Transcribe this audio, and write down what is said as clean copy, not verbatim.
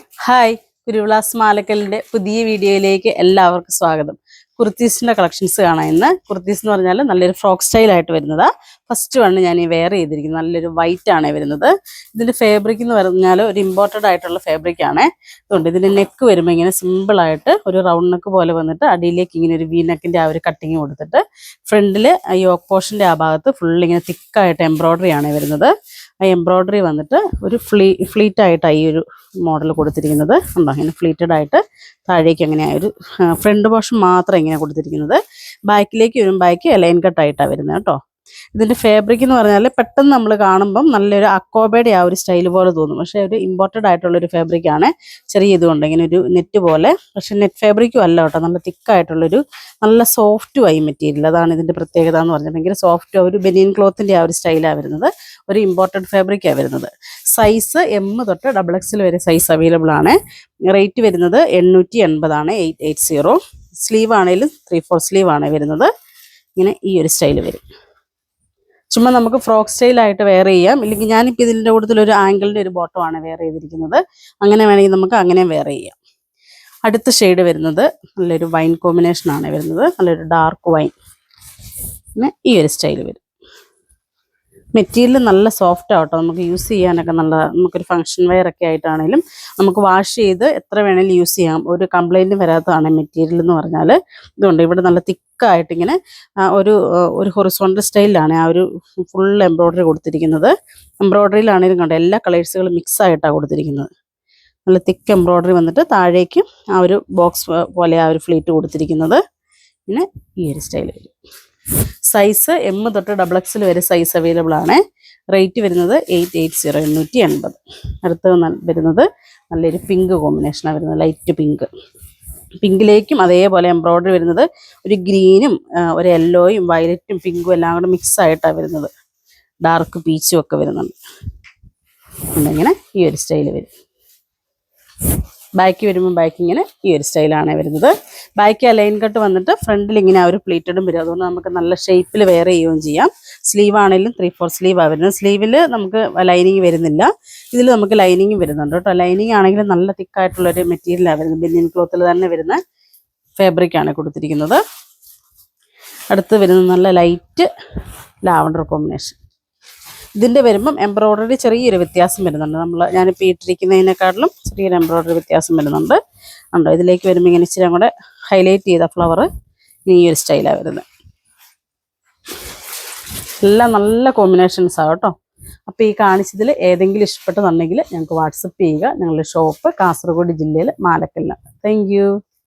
Hi, കുരുവിളാസ് മാലക്കലിൻ്റെ പുതിയ വീഡിയോയിലേക്ക് എല്ലാവർക്കും സ്വാഗതം. കുർത്തീസിൻ്റെ കളക്ഷൻസ് കാണാം. ഇന്ന് കുർത്തീസ് എന്ന് പറഞ്ഞാൽ നല്ലൊരു ഫ്രോക്ക് സ്റ്റൈലായിട്ട് വരുന്നതാണ്. ഫസ്റ്റ് വണ് ഞാൻ ഈ വെയർ ചെയ്തിരിക്കുന്നത് നല്ലൊരു വൈറ്റ് ആണ് വരുന്നത്. ഇതിൻ്റെ ഫാബ്രിക് എന്ന് പറഞ്ഞാൽ ഒരു ഇമ്പോർട്ടഡ് ആയിട്ടുള്ള ഫാബ്രിക് ആണ്. അതുകൊണ്ട് ഇതിൻ്റെ നെക്ക് വരുമ്പോൾ ഇങ്ങനെ സിമ്പിളായിട്ട് ഒരു റൗണ്ട് നെക്ക് പോലെ വന്നിട്ട് അടിയിലേക്ക് ഇങ്ങനെ ഒരു വി നെക്കിൻ്റെ ആ ഒരു കട്ടിങ് കൊടുത്തിട്ട് ഫ്രണ്ടിൽ യോക്ക് പോർഷൻ്റെ ആ ഭാഗത്ത് ഫുൾ ഇങ്ങനെ തിക്കായിട്ട് എംബ്രോയ്ഡറി ആണ് വരുന്നത്. ആ എംബ്രോയ്ഡറി വന്നിട്ട് ഒരു ഫ്ലീറ്റായിട്ടാണ് ഈ ഒരു മോഡൽ കൊടുത്തിരിക്കുന്നത്. ഉണ്ടോ, ഇങ്ങനെ ഫ്ലീറ്റഡ് ആയിട്ട് താഴേക്ക് അങ്ങനെ ഒരു ഫ്രണ്ട് പോർഷൻ മാത്രം ഇങ്ങനെ കൊടുത്തിരിക്കുന്നത്. ബാക്കിലേക്ക് വരും, ബാക്ക് ലൈൻ കട്ടായിട്ടാണ് വരുന്നത് കേട്ടോ. ഇതിൻ്റെ ഫാബ്രിക് എന്ന് പറഞ്ഞാൽ പെട്ടെന്ന് നമ്മൾ കാണുമ്പം നല്ലൊരു അക്കോബയുടെ ആ ഒരു സ്റ്റൈൽ പോലെ തോന്നും. പക്ഷേ ഒരു ഇമ്പോർട്ടഡ് ആയിട്ടുള്ളൊരു ഫാബ്രിക്കാണ്. ചെറിയ ഇതുകൊണ്ട് ഇങ്ങനെ ഒരു നെറ്റ് പോലെ, പക്ഷേ നെറ്റ് ഫാബ്രിക്കും അല്ല കേട്ടോ, നല്ല തിക്കായിട്ടുള്ളൊരു നല്ല സോഫ്റ്റും ആയി മെറ്റീരിയൽ. അതാണ് ഇതിൻ്റെ പ്രത്യേകത എന്ന് പറഞ്ഞാൽ ഭയങ്കര സോഫ്റ്റ്, ഒരു ബനിയൻ ക്ലോത്തിൻ്റെ ആ ഒരു സ്റ്റൈലാണ് വരുന്നത്. ഒരു ഇമ്പോർട്ടഡ് ഫാബ്രിക്കാണ് വരുന്നത്. സൈസ് M തൊട്ട് XXL വരെ സൈസ് അവൈലബിൾ ആണ്. റേറ്റ് വരുന്നത് 880 ആണ്, 880. സ്ലീവ് ആണെങ്കിലും 3/4 സ്ലീവ് ആണ് വരുന്നത്. ഇങ്ങനെ ഈ ഒരു സ്റ്റൈൽ വരും. ചുമ്മാ നമുക്ക് ഫ്രോക്ക് സ്റ്റൈലായിട്ട് വെയർ ചെയ്യാം. ഇല്ലെങ്കിൽ ഞാനിപ്പോൾ ഇതിൻ്റെ കൂട്ടത്തിൽ ഒരു ആംഗിളിൻ്റെ ഒരു ബോട്ടമാണ് വെയർ ചെയ്തിരിക്കുന്നത്. അങ്ങനെ വേണമെങ്കിൽ നമുക്ക് അങ്ങനെ വെയർ ചെയ്യാം. അടുത്ത ഷെയ്ഡ് വരുന്നത് നല്ലൊരു വൈൻ കോമ്പിനേഷനാണ് വരുന്നത്. നല്ലൊരു ഡാർക്ക് വൈൻ. പിന്നെ ഈ ഒരു സ്റ്റൈൽ വരും. മെറ്റീരിയൽ നല്ല സോഫ്റ്റ് ആവട്ടോ, നമുക്ക് യൂസ് ചെയ്യാനൊക്കെ നല്ല, നമുക്കൊരു ഫംഗ്ഷൻ വെയർ ഒക്കെ ആയിട്ടാണെങ്കിലും നമുക്ക് വാഷ് ചെയ്ത് എത്ര വേണമെങ്കിലും യൂസ് ചെയ്യാം. ഒരു കംപ്ലൈൻറ്റും വരാത്തതാണ് മെറ്റീരിയൽ എന്ന് പറഞ്ഞാൽ. ഇതുകൊണ്ട് ഇവിടെ നല്ല തിക്കായിട്ട് ഇങ്ങനെ ഒരു ഹൊറിസോണ്ടൽ സ്റ്റൈലിലാണ് ആ ഒരു ഫുൾ എംബ്രോയ്ഡറി കൊടുത്തിരിക്കുന്നത്. എംബ്രോയ്ഡറിയിലാണെങ്കിലും കണ്ടോ, എല്ലാ കളേഴ്സുകളും മിക്സ് ആയിട്ടാണ് കൊടുത്തിരിക്കുന്നത്. നല്ല തിക്ക് എംബ്രോയ്ഡറി വന്നിട്ട് താഴേക്ക് ആ ഒരു ബോക്സ് പോലെ ആ ഒരു ഫ്ലീറ്റ് കൊടുത്തിരിക്കുന്നത്. പിന്നെ ഈ ഒരു സ്റ്റൈൽ വരും. സൈസ് M തൊട്ട് XXL വരെ സൈസ് അവൈലബിൾ ആണ്. റേറ്റ് വരുന്നത് 880, 880. അടുത്തത് വരുന്നത് നല്ലൊരു പിങ്ക് കോമ്പിനേഷനാണ് വരുന്നത്, ലൈറ്റ് പിങ്ക്. പിങ്കിലേക്കും അതേപോലെ എംബ്രോയ്ഡറി വരുന്നത് ഒരു ഗ്രീനും ഒരു യെല്ലോയും വയലറ്റും പിങ്കും എല്ലാം കൂടെ മിക്സ് ആയിട്ടാണ് വരുന്നത്. ഡാർക്ക് പീച്ചും ഒക്കെ വരുന്നുണ്ട്. ഇങ്ങനെ ഈ ഒരു സ്റ്റൈൽ വരും. ബാക്ക് വരുമ്പോൾ ബാക്ക് ഇങ്ങനെ ഈ ഒരു സ്റ്റൈലാണ് വരുന്നത്. ബാക്ക് ലൈൻ കട്ട് വന്നിട്ട് ഫ്രണ്ടിൽ ഇങ്ങനെ ആ ഒരു പ്ലീറ്റഡും വരും. അതുകൊണ്ട് നമുക്ക് നല്ല ഷേപ്പിൽ വെയർ ചെയ്യുകയും ചെയ്യാം. സ്ലീവ് ആണെങ്കിലും 3/4 സ്ലീവാണ് വരുന്നത്. സ്ലീവിൽ നമുക്ക് ലൈനിങ് വരുന്നില്ല, ഇതിൽ നമുക്ക് ലൈനിങ്ങും വരുന്നുണ്ട് കേട്ടോ. ലൈനിങ് ആണെങ്കിലും നല്ല തിക്കായിട്ടുള്ളൊരു മെറ്റീരിയലാണ് വരുന്നത്. ബനിയൻ ക്ലോത്തിൽ തന്നെ വരുന്ന ഫാബ്രിക്കാണ് കൊടുത്തിരിക്കുന്നത്. അടുത്ത് വരുന്നത് നല്ല ലൈറ്റ് ലാവണ്ടർ കോമ്പിനേഷൻ. ഇതിൻ്റെ വരുമ്പം എംബ്രോയ്ഡറി ചെറിയൊരു വ്യത്യാസം വരുന്നുണ്ട്. ഞാനിപ്പോൾ ഇട്ടിരിക്കുന്നതിനെക്കാട്ടിലും ചെറിയൊരു എംബ്രോയ്ഡറി വ്യത്യാസം വരുന്നുണ്ട്. ഉണ്ടോ, ഇതിലേക്ക് വരുമ്പോൾ ഇങ്ങനെ ഇച്ചിരി കൂടെ ഹൈലൈറ്റ് ചെയ്ത ഫ്ലവർ ഈ ഒരു സ്റ്റൈലാണ് വരുന്നത്. എല്ലാം നല്ല കോമ്പിനേഷൻസാണ് കേട്ടോ. അപ്പോൾ ഈ കാണിച്ചതിൽ ഏതെങ്കിലും ഇഷ്ടപ്പെട്ടെന്നുണ്ടെങ്കിൽ ഞങ്ങൾക്ക് വാട്സപ്പ് ചെയ്യുക. ഞങ്ങളുടെ ഷോപ്പ് കാസർഗോഡ് ജില്ലയിൽ മാലക്കലിലാണ്. Thank you.